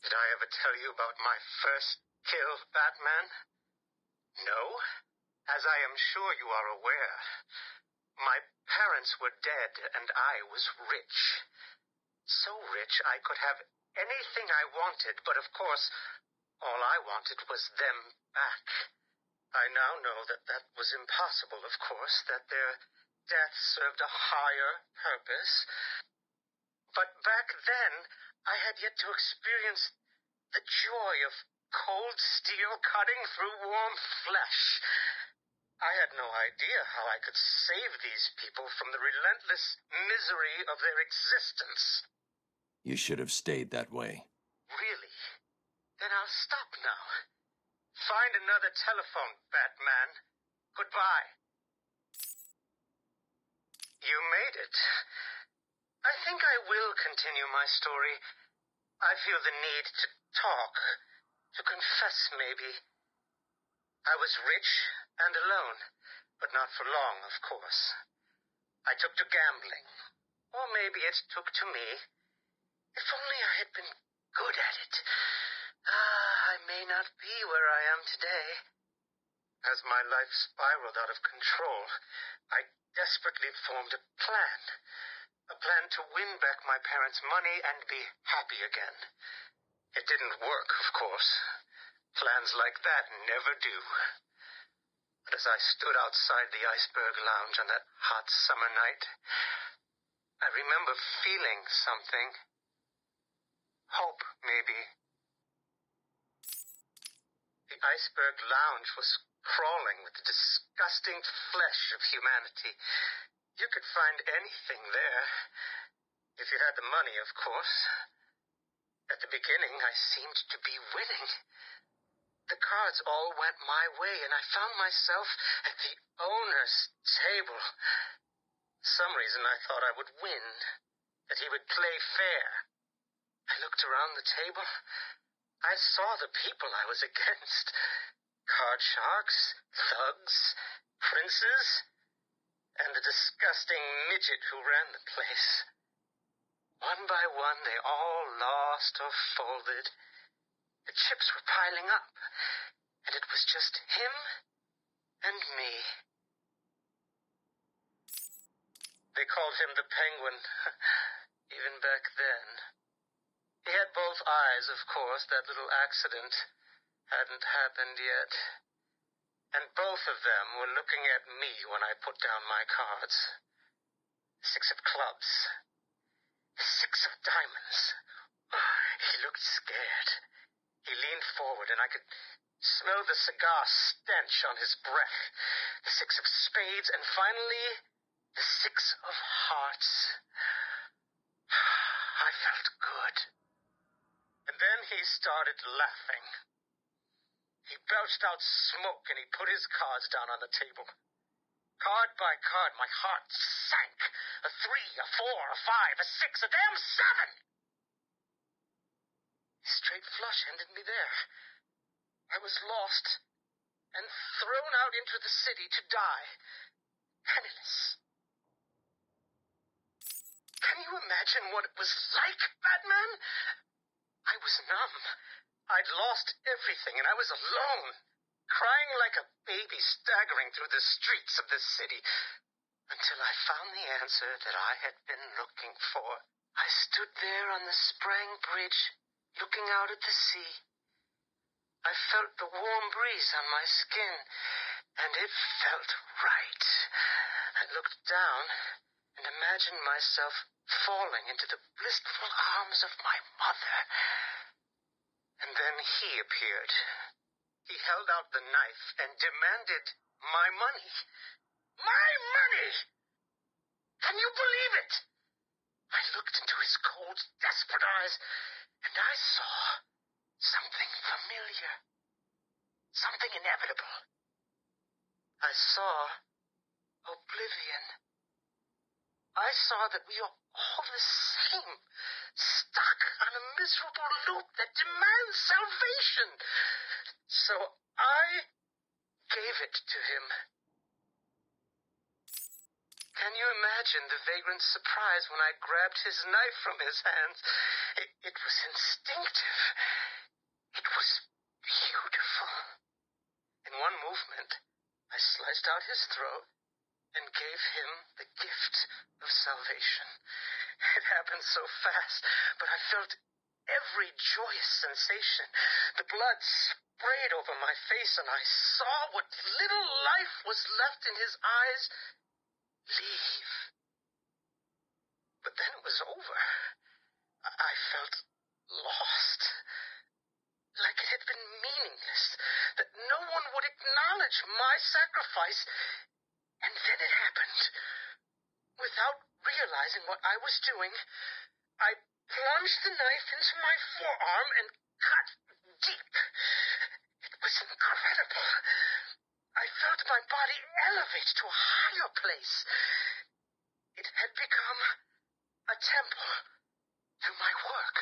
Did I ever tell you about my first kill, Batman? No? As I am sure you are aware, my parents were dead and I was rich. So rich I could have anything I wanted, but of course, all I wanted was them back. I now know that that was impossible, of course, that their death served a higher purpose. But back then, I had yet to experience the joy of cold steel cutting through warm flesh. I had no idea how I could save these people from the relentless misery of their existence. You should have stayed that way. Really? Then I'll stop now. Find another telephone, Batman. Goodbye. You made it. I think I will continue my story. I feel the need to talk, to confess maybe. I was rich and alone, but not for long, of course. I took to gambling, or maybe it took to me. If only I had been good at it. I may not be where I am today. As my life spiraled out of control, I desperately formed a plan. A plan to win back my parents' money and be happy again. It didn't work, of course. Plans like that never do. But as I stood outside the Iceberg Lounge on that hot summer night, I remember feeling something. Hope, maybe. The Iceberg Lounge was crawling with the disgusting flesh of humanity. You could find anything there. If you had the money, of course. At the beginning, I seemed to be winning. The cards all went my way, and I found myself at the owner's table. Some reason I thought I would win, that he would play fair. I looked around the table. I saw the people I was against. Card sharks, thugs, princes, and the disgusting midget who ran the place. One by one, they all lost or folded. The chips were piling up, and it was just him and me. They called him the Penguin, even back then. He had both eyes, of course. That little accident hadn't happened yet. And both of them were looking at me when I put down my cards. 6 of clubs. 6 of diamonds. He looked scared. He leaned forward, and I could smell the cigar stench on his breath. The 6 of spades, and finally, the 6 of hearts. I felt good. And then he started laughing. He belched out smoke, and he put his cards down on the table. Card by card, my heart sank. A 3, a 4, a 5, a 6, a damn 7! Straight flush ended me there. I was lost and thrown out into the city to die, penniless. Can you imagine what it was like, Batman? I was numb. I'd lost everything, and I was alone, crying like a baby staggering through the streets of this city, until I found the answer that I had been looking for. I stood there on the Sprang Bridge, looking out at the sea. I felt the warm breeze on my skin, and it felt right. I looked down and imagined myself falling into the blissful arms of my mother. And then he appeared. He held out the knife and demanded my money. My money! Can you believe it? I looked into his cold, desperate eyes, and I saw something familiar. Something inevitable. I saw oblivion. I saw that we are all the same, stuck on a miserable loop that demands salvation. So I gave it to him. Can you imagine the vagrant surprise when I grabbed his knife from his hands? It was instinctive. It was beautiful. In one movement, I sliced out his throat and gave him the gift of salvation. It happened so fast, but I felt every joyous sensation. The blood sprayed over my face, and I saw what little life was left in his eyes leave. But then it was over. I felt lost, like it had been meaningless, that no one would acknowledge my sacrifice. And then it happened. Without realizing what I was doing, I plunged the knife into my forearm and cut deep. It was incredible. I felt my body elevate to a higher place. It had become a temple to my work.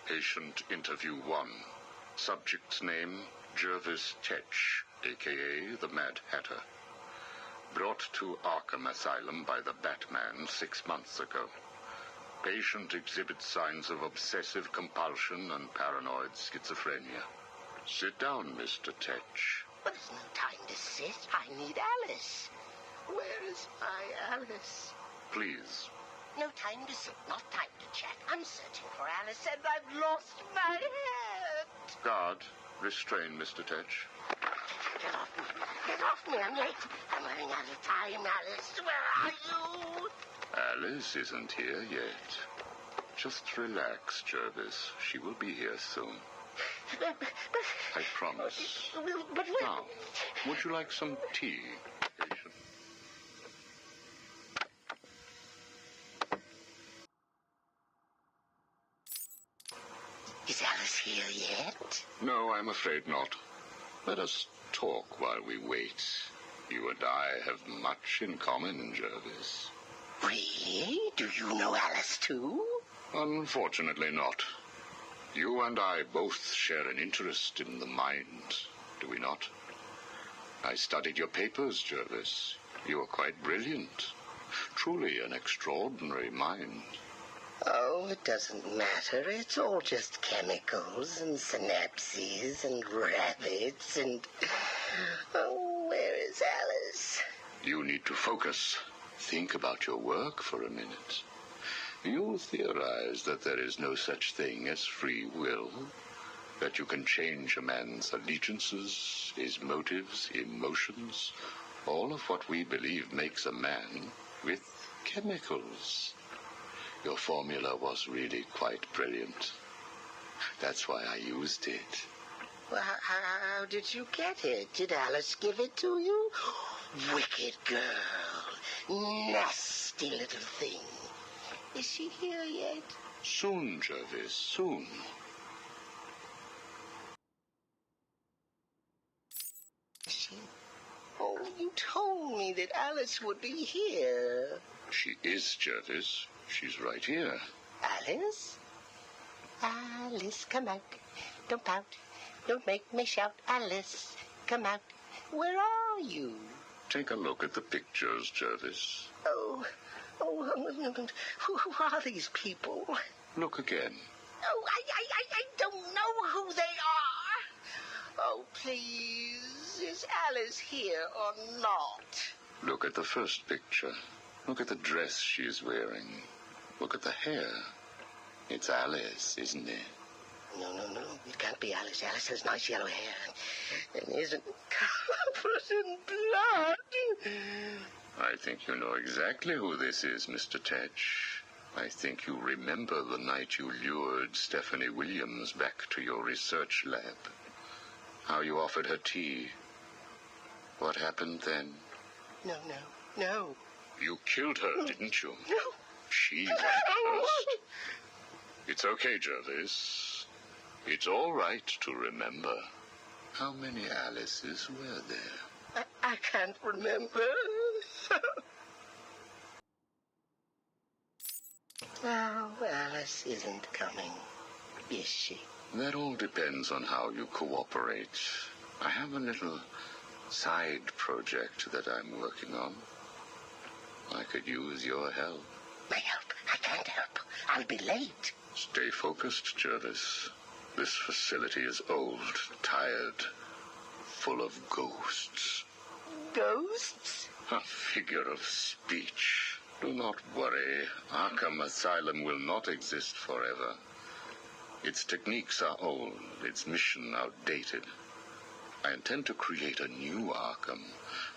Patient interview 1. Subject's name, Jervis Tetch, a.k.a. the Mad Hatter. Brought to Arkham Asylum by the Batman 6 months ago. Patient exhibits signs of obsessive compulsion and paranoid schizophrenia. Sit down, Mr. Tetch. But there's no time to sit. I need Alice. Where is my Alice? Please. No time to sit, not time to chat. I'm searching for Alice, and I've lost my head. Guard, restrain Mr. Tetch. Get off me. Get off me. I'm late. I'm running out of time, Alice. Where are you? Alice isn't here yet. Just relax, Jervis. She will be here soon. I promise. But Now, would you like some tea, patient? is Alice here yet? No, I'm afraid not. Let us talk while we wait. You and I have much in common, Jervis. Really? Do you know Alice too? Unfortunately not. You and I both share an interest in the mind, do we not? I studied your papers, Jervis. You are quite brilliant. Truly an extraordinary mind. Oh, it doesn't matter. It's all just chemicals and synapses and rabbits and... Oh, where is Alice? You need to focus. Think about your work for a minute. You theorize that there is no such thing as free will, that you can change a man's allegiances, his motives, emotions, all of what we believe makes a man, with chemicals. Your formula was really quite brilliant. That's why I used it. Well, how did you get it? Did Alice give it to you? Wicked girl. nasty little thing. Is she here yet? Soon, Jervis, soon. She... Oh, you told me that Alice would be here. She is, Jervis. She's right here. Alice? Alice, come out. Don't pout. Don't make me shout. Alice, come out. Where are you? Take a look at the pictures, Jervis. Oh, who are these people? Look again. Oh, I don't know who they are. Oh, please, is Alice here or not? Look at the first picture. Look at the dress she is wearing. Look at the hair. It's Alice, isn't it? No. It can't be Alice. Alice has nice yellow hair and isn't covered in blood. I think you know exactly who this is, Mr. Tetch. I think you remember the night you lured Stephanie Williams back to your research lab. How you offered her tea. What happened then? No. You killed her, didn't you? No. She went first. It's okay, Jervis. It's all right to remember. How many Alices were there? I can't remember. Oh, Alice isn't coming, is she? That all depends on how you cooperate. I have a little side project that I'm working on. I could use your help. My help? I can't help. I'll be late. Stay focused, Jervis. This facility is old, tired, full of ghosts. Ghosts? A figure of speech. Do not worry. Arkham Asylum will not exist forever. Its techniques are old, its mission outdated. I intend to create a new Arkham,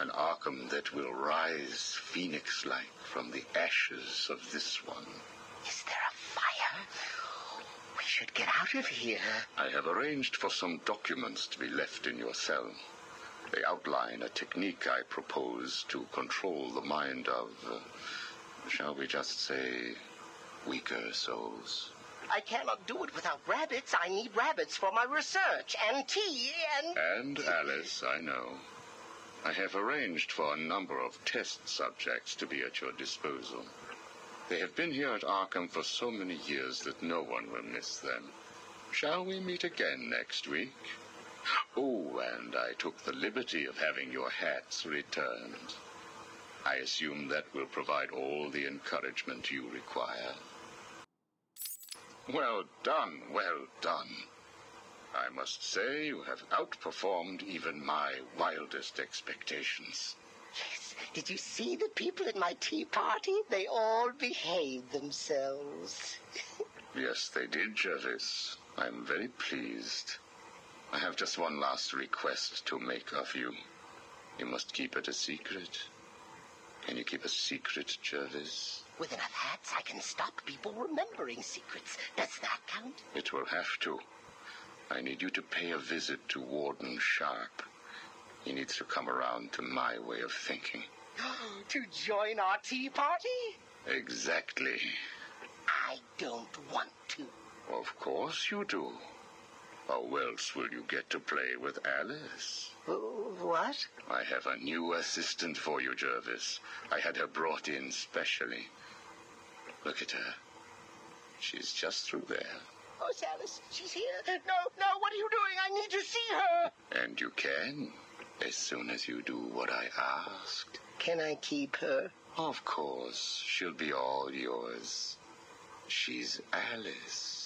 an Arkham that will rise phoenix-like from the ashes of this one. Is there a fire? We should get out of here. I have arranged for some documents to be left in your cell. They outline a technique I propose to control the mind of, shall we just say, weaker souls. I cannot do it without rabbits. I need rabbits for my research, and tea, And Alice, I know. I have arranged for a number of test subjects to be at your disposal. They have been here at Arkham for so many years that no one will miss them. Shall we meet again next week? Oh, and I took the liberty of having your hats returned. I assume that will provide all the encouragement you require. Well done, well done. I must say you have outperformed even my wildest expectations. Yes. Did you see the people at my tea party? They all behaved themselves. Yes, they did, Jervis. I'm very pleased. I have just one last request to make of you. You must keep it a secret. Can you keep a secret, Jervis? With enough hats, I can stop people remembering secrets. Does that count? It will have to. I need you to pay a visit to Warden Sharp. He needs to come around to my way of thinking. To join our tea party? Exactly. I don't want to. Of course you do. How else will you get to play with Alice? What? I have a new assistant for you, Jervis. I had her brought in specially. Look at her. She's just through there. Oh, it's Alice. She's here. No, what are you doing? I need to see her. And you can, as soon as you do what I asked. Can I keep her? Of course. She'll be all yours. She's Alice.